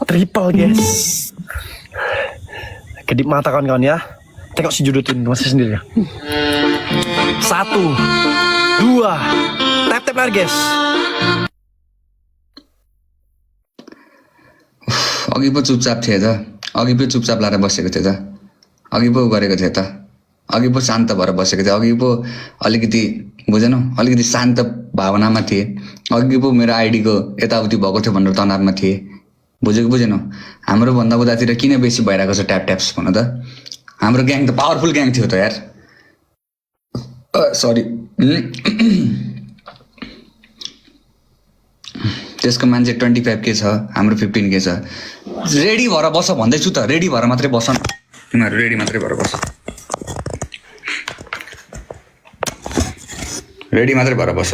Triple guys. Kedip mata kawan-kawan ya. Tengok si Judutin masih sendiri ya. 1, 2, tap lagi guys. अघि पो चुपचाप थिए त अघि पो चुपचाप लाएर बसेको थिए त अघि पो गरेको थिए त अघि पो शान्त भएर बसेको थिए अघि पो अलिकति बुझेनौ अलिकति शान्त भावनामा थिए अघि पो मेरो आइडीको यताउति भएको थियो भनेर तनावमा थिए बुझेको बुझेनौ हाम्रो भन्दा उतातिर किन बेसी भइरहेको छ ट्याप्स भन त हाम्रो ग्याङ त पावरफुल ग्याङ थियो त यार सरी त्यसको मान्छे 25K छ हाम्रो 15K छ रेडी भएर बस भन्दैछु त रेडी भएर मात्रै बस न तिमीहरू रेडी मात्रै भएर बस रेडी मात्रै भएर बस